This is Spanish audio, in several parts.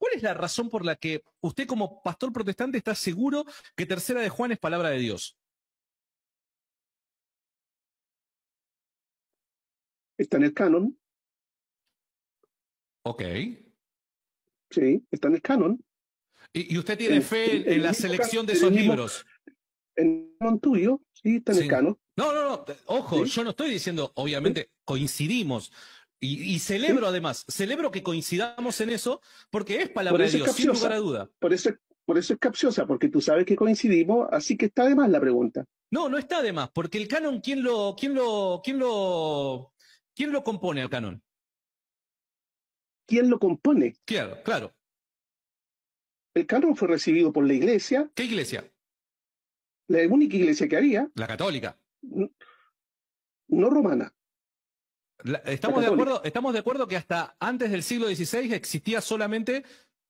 ¿Cuál es la razón por la que usted como pastor protestante está seguro que Tercera de Juan es palabra de Dios? Está en el canon, Ok. sí, está en el canon. ¿Y usted tiene fe en El la mismo selección de en esos el mismo, libros? en el canon tuyo, sí, está en el Sí. canon, No, ojo, sí, yo no estoy diciendo, sí, obviamente, coincidimos. Y sí. celebro además, celebro que coincidamos en eso, porque es Por palabra de eso es Dios, sin lugar capciosa, a duda. por eso es capciosa, porque tú sabes que coincidimos, así que está de más la pregunta. No, no está de más, porque el canon, quién lo compone al canon? ¿Quién lo compone? Claro, claro. El canon fue recibido por la iglesia, ¿Qué iglesia? la única iglesia que había, La católica. no romana, la católica. Estamos de acuerdo que hasta antes del siglo XVI existía solamente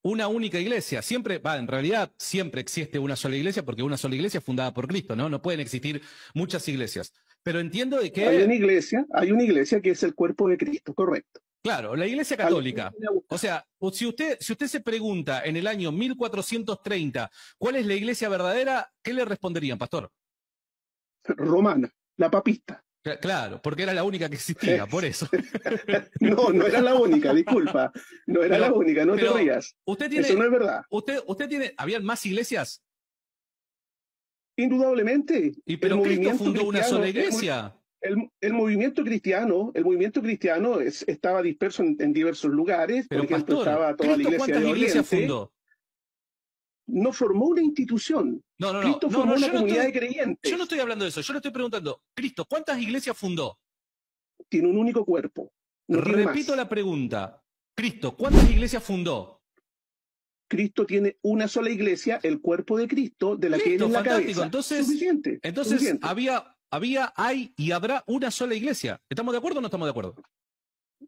una única iglesia. Siempre, en realidad siempre existe una sola iglesia porque una sola iglesia es fundada por Cristo, ¿no? No pueden existir muchas iglesias. Pero entiendo de que, Hay una iglesia que es el cuerpo de Cristo, correcto. claro, la iglesia A lo que católica. viene a O buscar. sea, si usted se pregunta en el año 1430 cuál es la iglesia verdadera, ¿qué le responderían, pastor? Romana, la papista. Claro, porque era la única que existía, por eso. No, no era la única, disculpa. No era la Pero, única, no te pero, rías. Eso no es verdad. usted tiene, ¿habían más iglesias? Indudablemente, el Pero Cristo movimiento fundó una sola cristiano, iglesia. el movimiento cristiano estaba disperso en diversos lugares. Por Pero ejemplo, pastor, estaba toda la ¿Cristo iglesia cuántas de iglesias Oriente. fundó? No formó una institución. Cristo formó una comunidad de Yo no creyentes. estoy hablando de eso, yo le estoy preguntando, Cristo, ¿cuántas iglesias fundó? Tiene un único cuerpo, no tiene Repito más. la pregunta, Cristo, ¿cuántas iglesias fundó? Cristo tiene una sola iglesia, el cuerpo de Cristo, de la que Él Listo, es la fantástico. cabeza. Entonces, Suficiente, suficiente. hay y habrá una sola iglesia. ¿Estamos de acuerdo o no estamos de acuerdo?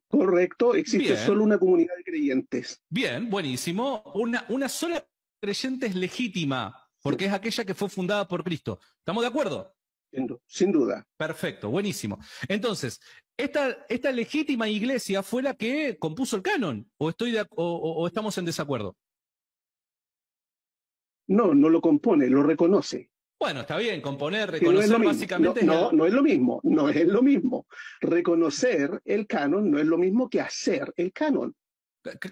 Correcto, existe solo Bien, una comunidad de creyentes. bien, buenísimo. Una sola creyente es legítima, porque es aquella que fue fundada por Cristo. ¿Estamos de acuerdo? Sin duda. Perfecto, buenísimo. Entonces, esta legítima iglesia fue la que compuso el canon, o estamos en desacuerdo. No, no lo compone, lo reconoce. Bueno, está bien, componer, Que no es lo reconocer mismo. No, básicamente es no, no es lo mismo. No es lo mismo. Reconocer el canon no es lo mismo que hacer el canon.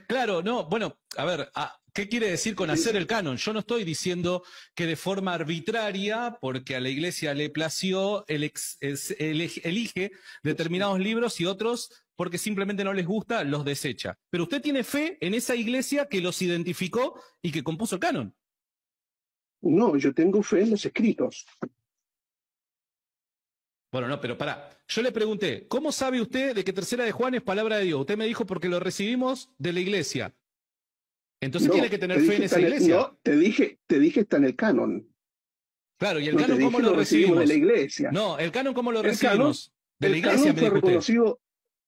Claro, no, bueno, a ver, ¿qué quiere decir con hacer el canon? Yo no estoy diciendo que de forma arbitraria, porque a la iglesia le plació, elige determinados libros y otros, porque simplemente no les gusta, los desecha. Pero usted tiene fe en esa iglesia que los identificó y que compuso el canon. No, yo tengo fe en los escritos. Bueno, no, pero pará. Yo le pregunté, ¿cómo sabe usted de que Tercera de Juan es palabra de Dios? Usted me dijo porque lo recibimos de la iglesia. Entonces tiene No, que tener fe en esa no, iglesia. te dije está en el canon. Claro, ¿y el No te canon cómo dije lo lo recibimos de la recibimos? iglesia. No, el canon cómo lo El canon, recibimos. De la el iglesia, canon me fue dijo usted. reconocido,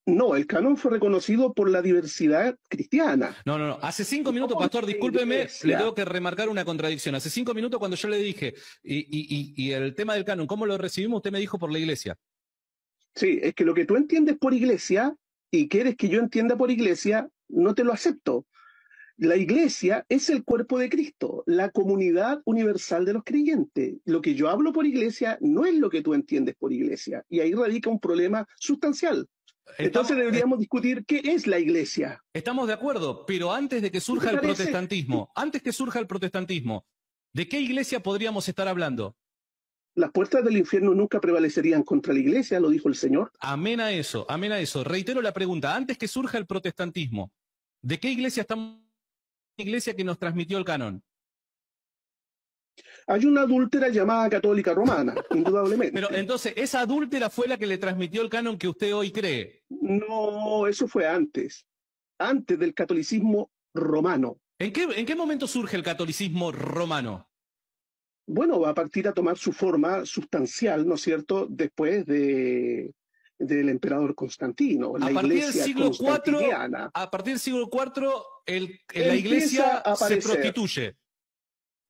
no, el canon fue reconocido por la diversidad cristiana. No. Hace 5 minutos, No por pastor, la discúlpeme, le iglesia. tengo que remarcar una contradicción. Hace 5 minutos cuando yo le dije, y el tema del canon, ¿cómo lo recibimos? Usted me dijo por la iglesia. Sí, es que lo que tú entiendes por iglesia y quieres que yo entienda por iglesia, no te lo acepto. La iglesia es el cuerpo de Cristo, la comunidad universal de los creyentes. Lo que yo hablo por iglesia no es lo que tú entiendes por iglesia. Y ahí radica un problema sustancial. Estamos, Entonces deberíamos discutir qué es la iglesia. estamos de acuerdo, pero antes de que ¿Qué te surja el parece? protestantismo, ¿de qué iglesia podríamos estar hablando? Las puertas del infierno nunca prevalecerían contra la iglesia, lo dijo el Señor. Amén a eso, amén a eso. Reitero la pregunta, antes que surja el protestantismo, ¿de qué iglesia estamos? Iglesia que nos transmitió el canon. Hay una adúltera llamada católica romana, indudablemente. Pero entonces, esa adúltera fue la que le transmitió el canon que usted hoy cree. No, eso fue antes del catolicismo romano. ¿En qué momento surge el catolicismo romano? Bueno, va a partir a tomar su forma sustancial, ¿no es cierto?, después del emperador Constantino, A la partir del iglesia siglo IV, constantiniana. a partir del siglo IV, la Empieza iglesia a se aparecer, prostituye.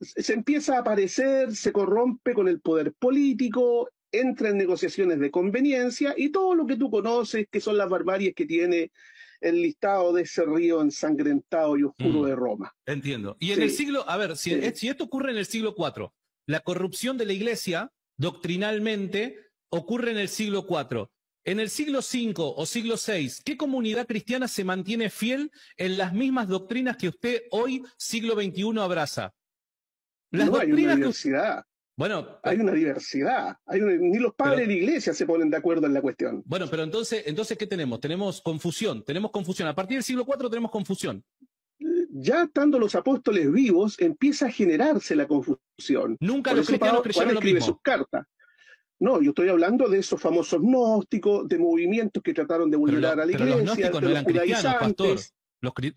se empieza a aparecer, se corrompe con el poder político, entra en negociaciones de conveniencia y todo lo que tú conoces, que son las barbaries que tiene el listado de ese río ensangrentado y oscuro de Roma. Entiendo. Y en el Sí, siglo, a ver, si, sí. si esto ocurre en el siglo IV, la corrupción de la iglesia doctrinalmente ocurre en el siglo IV. En el siglo V o siglo VI, ¿qué comunidad cristiana se mantiene fiel en las mismas doctrinas que usted hoy, siglo XXI, abraza? Las No hay una doctrinas que diversidad, bueno, hay una diversidad. Ni los padres de pero, la iglesia se ponen de acuerdo en la cuestión. bueno, pero entonces, ¿qué tenemos? Tenemos confusión, tenemos confusión. A partir del siglo IV tenemos confusión. Ya estando los apóstoles vivos, empieza a generarse la confusión. Nunca Por los eso cristianos Juan creyeron lo escribe sus mismo. cartas. No, yo estoy hablando de esos famosos gnósticos, de movimientos que trataron de vulnerar a la Pero los iglesia, gnósticos de no los eran cristianos, pastor. judaizantes.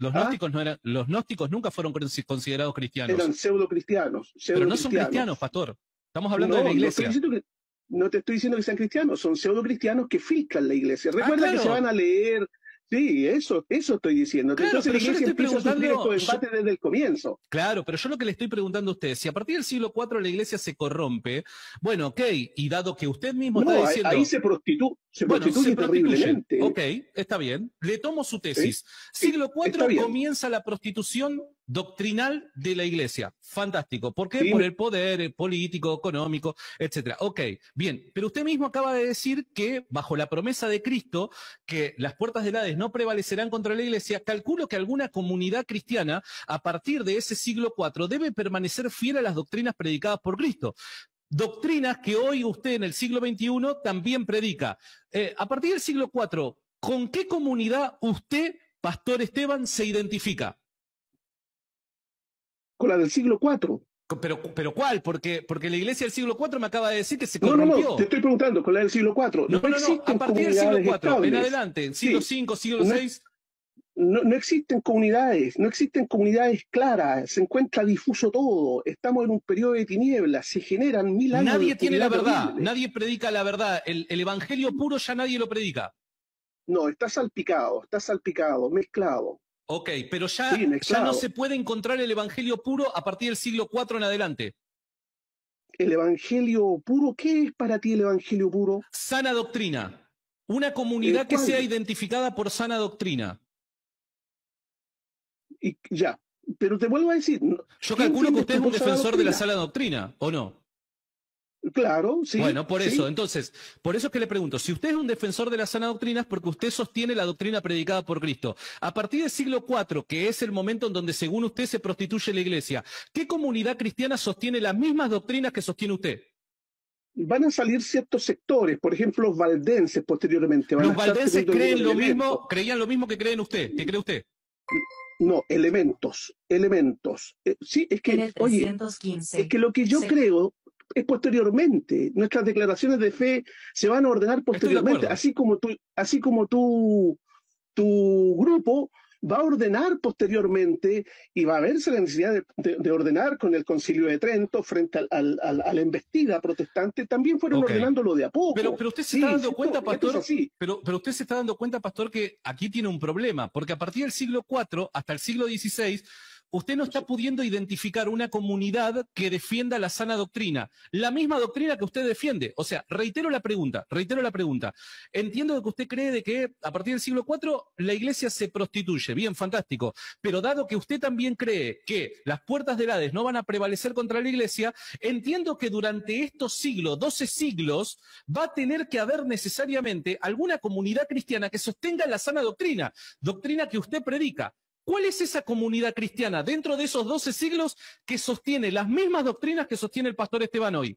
Los ¿Ah? gnósticos no eran, los gnósticos nunca fueron considerados cristianos. Eran pseudo-cristianos, Pero no son cristianos, pseudo-cristianos. pastor. Estamos hablando de la No, iglesia. no te estoy diciendo que sean cristianos, son pseudo-cristianos que filtran la iglesia. Ah, Recuerda que se van claro, a leer. Sí, eso estoy diciendo. claro, Entonces pero la yo le iglesia estoy empieza a sufrir preguntando, estos embates desde el comienzo. claro, pero yo lo que le estoy preguntando a usted, si a partir del siglo IV la iglesia se corrompe, bueno, ok, y dado que usted mismo está No, ahí diciendo, se bueno, se prostituye prostituye, ok, terriblemente. está bien, le tomo su ¿Sí? tesis. Sí, Siglo está IV bien. comienza la prostitución doctrinal de la iglesia. Fantástico. ¿Por qué? Sí, Por el poder político, económico, etcétera. Ok, bien, pero usted mismo acaba de decir que bajo la promesa de Cristo, que las puertas del Hades no prevalecerán contra la iglesia, calculo que alguna comunidad cristiana a partir de ese siglo IV debe permanecer fiel a las doctrinas predicadas por Cristo. Doctrinas que hoy usted en el siglo XXI también predica. A partir del siglo IV, ¿con qué comunidad usted, Pastor Esteban, se identifica? con la del siglo IV. Pero ¿cuál? Porque la iglesia del siglo IV me acaba de decir que se No, te corrompió. estoy preguntando, con la del siglo IV. No, No no, no, a existen partir del siglo comunidades IV, en estables. adelante, siglo Sí, V, siglo no, VI. no existen comunidades, no existen comunidades claras, se encuentra difuso todo, estamos en un periodo de tinieblas, se generan 1000 años de Nadie tiene la oscuridad verdad, terrible. nadie predica la verdad. El evangelio puro ya nadie lo predica. No, está salpicado, mezclado, Ok, pero sí, ya no mezclado. se puede encontrar el evangelio puro a partir del siglo IV en adelante. El evangelio puro, ¿qué es para ti el evangelio puro? Sana doctrina. Una comunidad que sea ¿Cuál? identificada por sana doctrina. Y ya, pero te vuelvo a decir, Yo ¿qué calculo que entiendes usted es tú un por sana defensor de la doctrina? sana doctrina, ¿o no? Claro, sí, Bueno, por eso, sí. entonces, por eso es que le pregunto, si usted es un defensor de la sana doctrina es porque usted sostiene la doctrina predicada por Cristo. A partir del siglo IV, que es el momento en donde según usted se prostituye la iglesia, ¿qué comunidad cristiana sostiene las mismas doctrinas que sostiene usted? Van a salir ciertos sectores, por ejemplo, los valdenses posteriormente van a Los estar valdenses teniendo algunos elementos. creían lo mismo que creen usted, que cree usted. No, elementos. Sí, es En que, el oye, es 315, que lo que yo se creo es posteriormente. Nuestras declaraciones de fe se van a ordenar Estoy de posteriormente, acuerdo. así como tu grupo va a ordenar posteriormente y va a verse la necesidad de ordenar con el Concilio de Trento frente a la embestida protestante, también fueron Ok. ordenándolo de a poco. Pero usted se está Sí, dando cuenta, esto es pastor, así. pero usted se está dando cuenta, pastor, que aquí tiene un problema, porque a partir del siglo IV hasta el siglo XVI, usted no está pudiendo identificar una comunidad que defienda la sana doctrina, la misma doctrina que usted defiende. O sea, reitero la pregunta. Entiendo que usted cree de que a partir del siglo IV la iglesia se prostituye, bien, fantástico, pero dado que usted también cree que las puertas del Hades no van a prevalecer contra la iglesia, entiendo que durante estos siglos, 12 siglos, va a tener que haber necesariamente alguna comunidad cristiana que sostenga la sana doctrina, doctrina que usted predica. ¿Cuál es esa comunidad cristiana dentro de esos 12 siglos que sostiene las mismas doctrinas que sostiene el pastor Esteban hoy?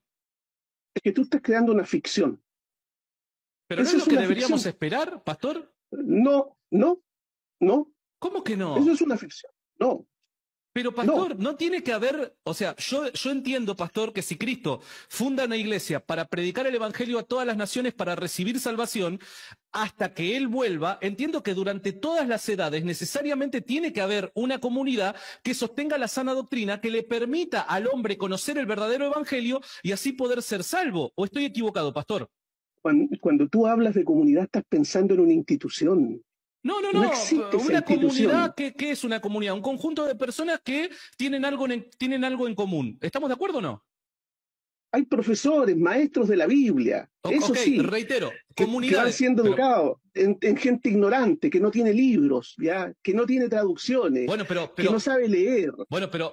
Es que tú estás creando una ficción. ¿Pero no Esa es lo es que una deberíamos ficción. esperar, pastor? No, no, no. ¿Cómo que Eso no? es una ficción. No, Pero, no. pastor, no tiene que haber, o sea, yo entiendo, pastor, que si Cristo funda una iglesia para predicar el evangelio a todas las naciones para recibir salvación, hasta que Él vuelva, entiendo que durante todas las edades necesariamente tiene que haber una comunidad que sostenga la sana doctrina, que le permita al hombre conocer el verdadero evangelio y así poder ser salvo. ¿O estoy equivocado, pastor? Cuando tú hablas de comunidad estás pensando en una institución. No, no, No no. existe esa Una comunidad, institución. ¿qué es una comunidad? Un conjunto de personas que tienen algo en común. ¿Estamos de acuerdo o no? hay profesores, maestros de la Biblia, eso Ok, sí, reitero, que van comunidades. siendo educados en gente ignorante, que no tiene libros, ¿ya? Que no tiene traducciones, Bueno, que no sabe leer.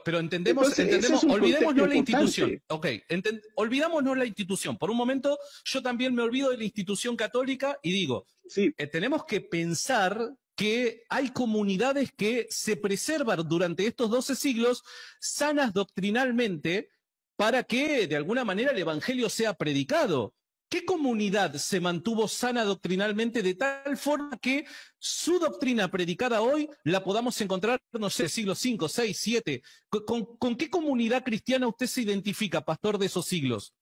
pero entendemos, Entonces, ese es un contexto olvidémonos la institución. importante. Ok, olvidémonos la institución. Por un momento, yo también me olvido de la institución católica y digo, Sí, tenemos que pensar que hay comunidades que se preservan durante estos 12 siglos sanas doctrinalmente para que de alguna manera el evangelio sea predicado. ¿Qué comunidad se mantuvo sana doctrinalmente de tal forma que su doctrina predicada hoy la podamos encontrar, no sé, siglo V, VI, VII? ¿Con qué comunidad cristiana usted se identifica, pastor de esos siglos?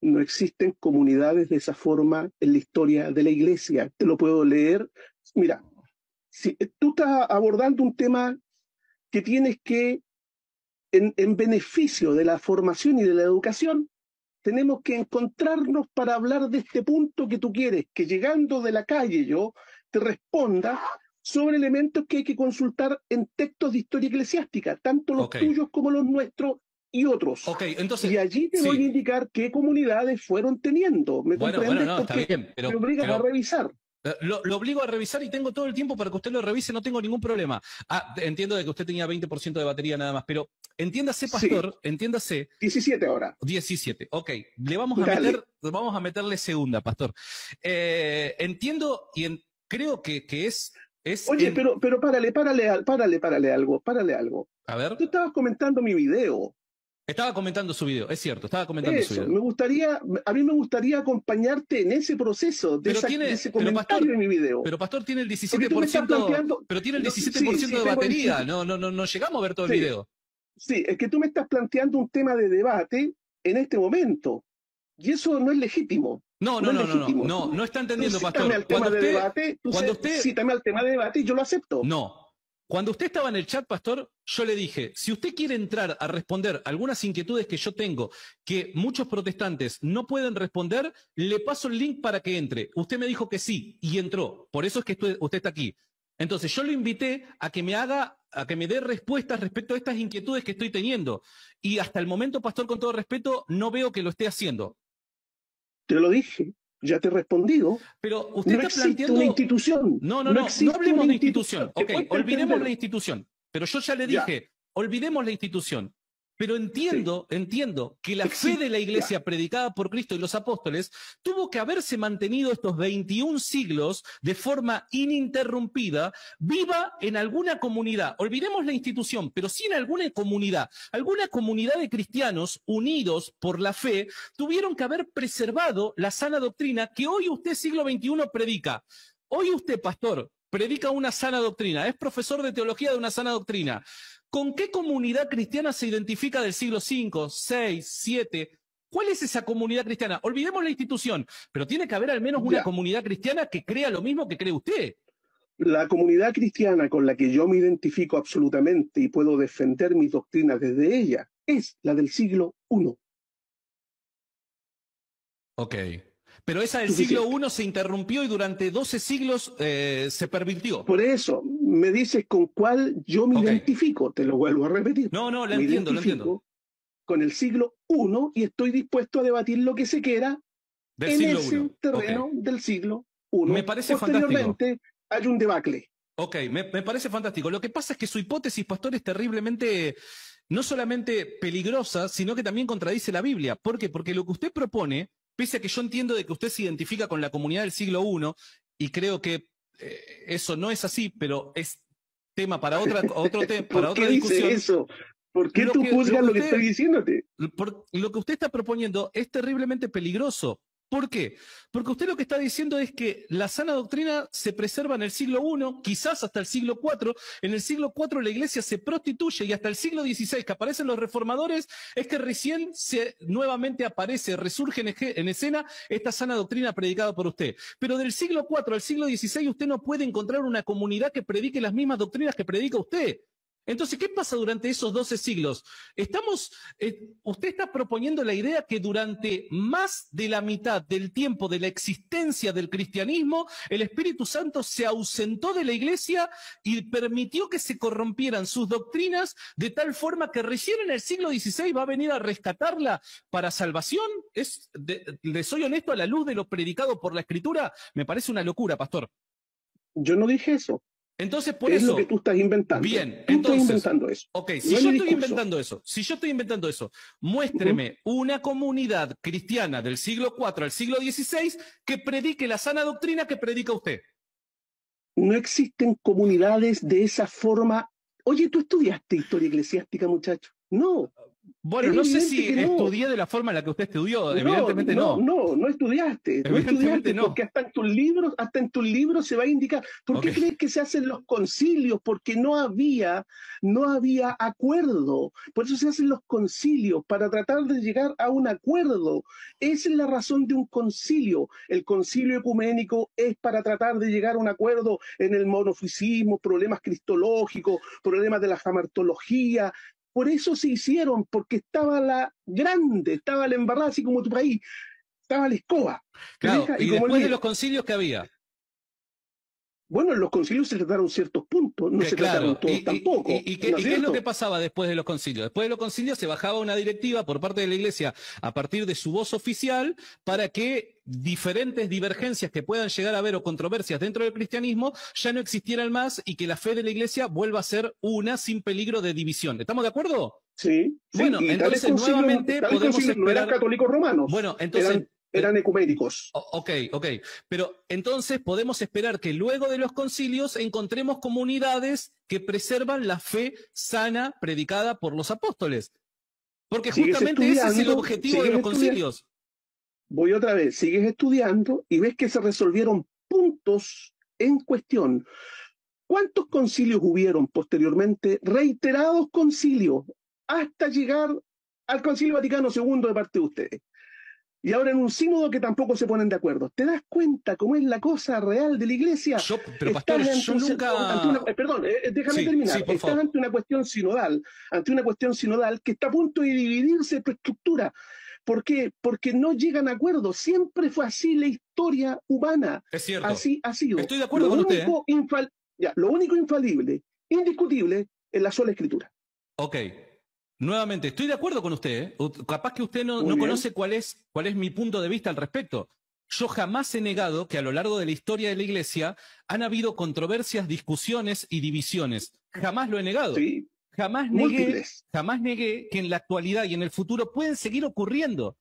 no existen comunidades de esa forma en la historia de la iglesia. Te lo puedo leer. Mira, si tú estás abordando un tema que tienes que, en beneficio de la formación y de la educación, tenemos que encontrarnos para hablar de este punto que tú quieres, que llegando de la calle yo te responda sobre elementos que hay que consultar en textos de historia eclesiástica, tanto los Ok, tuyos como los nuestros y otros. ok, entonces, Y allí te voy a sí. indicar qué comunidades fueron teniendo. ¿Me Bueno, comprendes? no, está Porque bien, me obligas a revisar. Lo obligo a revisar y tengo todo el tiempo para que usted lo revise, no tengo ningún problema. Entiendo de que usted tenía 20% de batería nada más, pero entiéndase, Sí, pastor, entiéndase, 17 ahora. 17. Ok, Dale. vamos a meterle segunda, pastor. Entiendo creo que es Oye, en, pero párale algo. a ver, Tú estabas comentando mi video. estaba comentando su video, es cierto, estaba comentando su Eso, video. a mí me gustaría acompañarte en ese proceso, de ese comentario Pastor, de mi video. pero pastor tiene el Porque tú me estás 17%, planteando, pero tiene el no, 17% sí, de tengo batería, 17, no llegamos a ver todo el sí, video. sí, es que tú me estás planteando un tema de debate en este momento, y eso no es legítimo, no es legítimo. No está Tú entendiendo, cítame pastor. al tema de debate, Cuando usted, cítame al tema de debate y yo lo acepto. no. Cuando usted estaba en el chat, pastor, yo le dije, si usted quiere entrar a responder algunas inquietudes que yo tengo, que muchos protestantes no pueden responder, le paso el link para que entre. Usted me dijo que sí y entró. Por eso es que usted está aquí. Entonces, yo lo invité a que me dé respuestas respecto a estas inquietudes que estoy teniendo. Y hasta el momento, pastor, con todo respeto, no veo que lo esté haciendo. Te lo dije, ya te he respondido. Pero usted No está existe una planteando. institución, no No existe hablemos una de institución. institución, te Ok, cuesta olvidemos la entender. institución. Pero yo ya le Ya, dije, olvidemos la institución. Pero sí, entiendo que la fe existe, de la ya. iglesia predicada por Cristo y los apóstoles tuvo que haberse mantenido estos 21 siglos de forma ininterrumpida, viva en alguna comunidad. Olvidemos la institución, pero sí en alguna comunidad de cristianos unidos por la fe, tuvieron que haber preservado la sana doctrina que hoy usted, siglo XXI, predica. Hoy usted, pastor, predica una sana doctrina, es profesor de teología de una sana doctrina. ¿Con qué comunidad cristiana se identifica del siglo V, VI, VII? ¿Cuál es esa comunidad cristiana? Olvidemos la institución, pero tiene que haber al menos una Ya. comunidad cristiana que crea lo mismo que cree usted. La comunidad cristiana con la que yo me identifico absolutamente y puedo defender mis doctrinas desde ella es la del siglo I. Ok. Pero esa del siglo Suficiente. I se interrumpió y durante 12 siglos se pervirtió. Por eso me dices con cuál yo me Ok. identifico, te lo vuelvo a repetir. No, Me lo entiendo. identifico con el siglo I y estoy dispuesto a debatir lo que se quiera Del en siglo ese I. Ok. terreno del siglo Me I. parece fantástico. Posteriormente hay un debacle. Ok, me parece fantástico. Lo que pasa es que su hipótesis, pastor, es terriblemente, no solamente peligrosa, sino que también contradice la Biblia. ¿Por qué? Porque lo que usted propone, pese a que yo entiendo de que usted se identifica con la comunidad del siglo I, y creo que eso no es así, pero es tema para para ¿Por qué otra dice discusión. eso? ¿Por qué Lo tú que, lo juzgas que lo que estoy usted, diciéndote? lo que usted está proponiendo es terriblemente peligroso. ¿Por qué? Porque usted lo que está diciendo es que la sana doctrina se preserva en el siglo I, quizás hasta el siglo IV. En el siglo IV la iglesia se prostituye y hasta el siglo XVI, que aparecen los reformadores, es que recién nuevamente aparece, resurge en escena esta sana doctrina predicada por usted. Pero del siglo IV al siglo XVI usted no puede encontrar una comunidad que predique las mismas doctrinas que predica usted. Entonces, ¿qué pasa durante esos 12 siglos? Usted está proponiendo la idea que durante más de la mitad del tiempo de la existencia del cristianismo, el Espíritu Santo se ausentó de la iglesia y permitió que se corrompieran sus doctrinas de tal forma que recién en el siglo XVI va a venir a rescatarla para salvación. Le soy honesto, a la luz de lo predicado por la Escritura, me parece una locura, pastor. Yo no dije eso. Entonces, por es eso. Lo que tú estás inventando. Bien, tú entonces. Estás inventando eso. Ok, si yo estoy inventando eso, muéstreme una comunidad cristiana del siglo IV al siglo XVI que predique la sana doctrina que predica usted. No existen comunidades de esa forma. Oye, ¿tú estudiaste historia eclesiástica, muchacho? No. Bueno, no sé si estudié de la forma en la que usted estudió, evidentemente no. No estudiaste. Evidentemente no. Porque hasta en tus libros se va a indicar. ¿Por qué crees que se hacen los concilios? Porque no había acuerdo. Por eso se hacen los concilios, para tratar de llegar a un acuerdo. Esa es la razón de un concilio. El concilio ecuménico es para tratar de llegar a un acuerdo en el monofisismo, problemas cristológicos, problemas de la jamartología. Por eso se hicieron, porque estaba la embarrada, así como tu país, estaba la escoba. Claro, y después de los concilios que había. Bueno, en los concilios se trataron ciertos puntos, no se trataron todos tampoco. ¿Y qué es lo que pasaba después de los concilios? Después de los concilios se bajaba una directiva por parte de la Iglesia a partir de su voz oficial para que diferentes divergencias que puedan llegar a haber o controversias dentro del cristianismo ya no existieran más y que la fe de la Iglesia vuelva a ser una sin peligro de división. ¿Estamos de acuerdo? Sí. Bueno, entonces nuevamente podemos esperar... No eran católicos romanos. Bueno, entonces... Eran ecuménicos. Ok. Pero entonces podemos esperar que luego de los concilios encontremos comunidades que preservan la fe sana predicada por los apóstoles. Porque justamente ese es el objetivo de los concilios. Voy otra vez, sigues estudiando y ves que se resolvieron puntos en cuestión. ¿Cuántos concilios hubieron posteriormente? Reiterados concilios, hasta llegar al Concilio Vaticano II de parte de ustedes. Y ahora en un sínodo que tampoco se ponen de acuerdo. ¿Te das cuenta cómo es la cosa real de la Iglesia? Pero pastor, yo nunca... Déjame terminar. Sí, Estás ante una cuestión sinodal que está a punto de dividirse tu estructura. ¿Por qué? Porque no llegan a acuerdos. Siempre fue así la historia humana. Es cierto. Así ha sido. Estoy de acuerdo con usted. Lo único infalible, indiscutible, es la sola Escritura. Ok. Nuevamente, estoy de acuerdo con usted. Capaz que usted no conoce cuál es mi punto de vista al respecto. Yo jamás he negado que a lo largo de la historia de la Iglesia han habido controversias, discusiones y divisiones. Jamás lo he negado. Sí. Jamás negué que en la actualidad y en el futuro pueden seguir ocurriendo.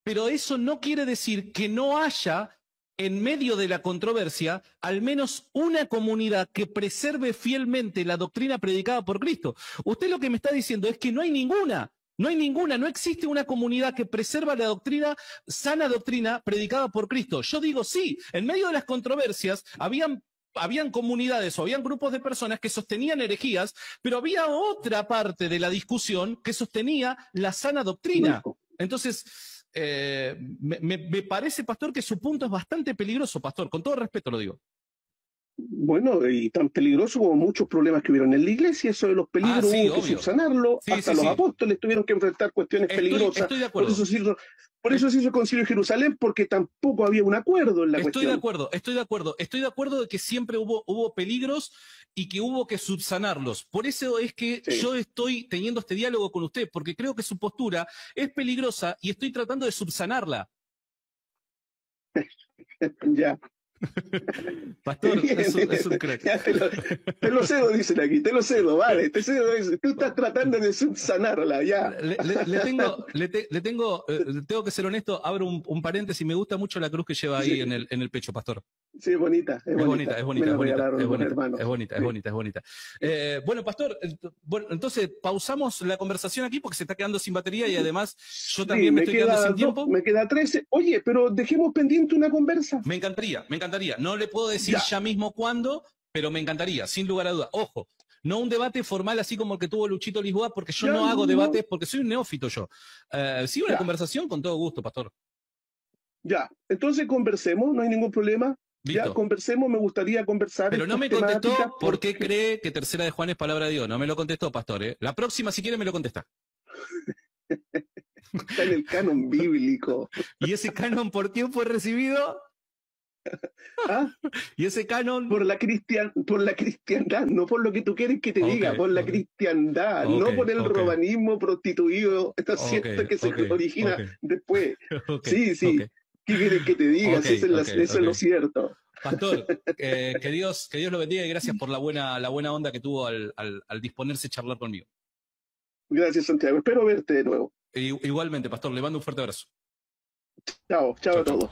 Pero eso no quiere decir que no haya, en medio de la controversia, al menos una comunidad que preserve fielmente la doctrina predicada por Cristo. Usted lo que me está diciendo es que no hay ninguna, no existe una comunidad que preserva la doctrina, sana doctrina predicada por Cristo. Yo digo sí, en medio de las controversias habían comunidades o habían grupos de personas que sostenían herejías, pero había otra parte de la discusión que sostenía la sana doctrina. Entonces... me parece, pastor, que su punto es bastante peligroso, pastor, con todo respeto lo digo. Bueno, y tan peligroso como muchos problemas que hubieron en la Iglesia. Eso de los peligros hubo que subsanarlo. Hasta los apóstoles tuvieron que enfrentar cuestiones peligrosas. Estoy de acuerdo. Por eso se hizo el Concilio de Jerusalén, porque tampoco había un acuerdo en la cuestión. Estoy de acuerdo de que siempre hubo peligros y que hubo que subsanarlos. Por eso es que yo estoy teniendo este diálogo con usted, porque creo que su postura es peligrosa y estoy tratando de subsanarla. Ya. Pastor, es un crack. Te lo cedo, dicen aquí, te lo cedo, vale, te cedo eso. Tú estás tratando de subsanarla, ya. Tengo que ser honesto, abro un paréntesis, me gusta mucho la cruz que lleva ahí en el pecho, pastor. Sí, es bonita. Es bonita. Bueno, pastor, entonces pausamos la conversación aquí porque se está quedando sin batería y además yo también me estoy quedando sin tiempo. Me queda 13. Oye, pero dejemos pendiente una conversa. Me encantaría. No le puedo decir ya mismo cuándo, pero me encantaría, sin lugar a dudas. Ojo, no un debate formal así como el que tuvo Luchito Lisboa, porque yo no hago debates, porque soy un neófito yo. Sí, una conversación con todo gusto, pastor. Ya, entonces conversemos, no hay ningún problema. Ya Listo. conversemos, me gustaría conversar Pero no estas me temáticas contestó por qué porque cree que Tercera de Juan es palabra de Dios. No me lo contestó, pastor, ¿eh? La próxima, si quiere, me lo contesta. está en el canon bíblico. ¿Y ese canon por quién fue recibido? ¿Ah? ¿Y ese canon? Por la cristiandad, no por lo que tú quieres que te Ok, diga, por la ok, cristiandad, ok, no por el ok, romanismo prostituido, esto es ok, cierto que se ok, origina ok, después. ok, Sí, ok, sí, ¿qué quieres que te diga? ok, Si eso es, ok, eso es ok. lo cierto. Pastor, que Dios lo bendiga y gracias por la buena onda que tuvo al disponerse a charlar conmigo. Gracias, Santiago. Espero verte de nuevo. Igualmente, pastor, le mando un fuerte abrazo. Chao, chao Chau, a chau. todos.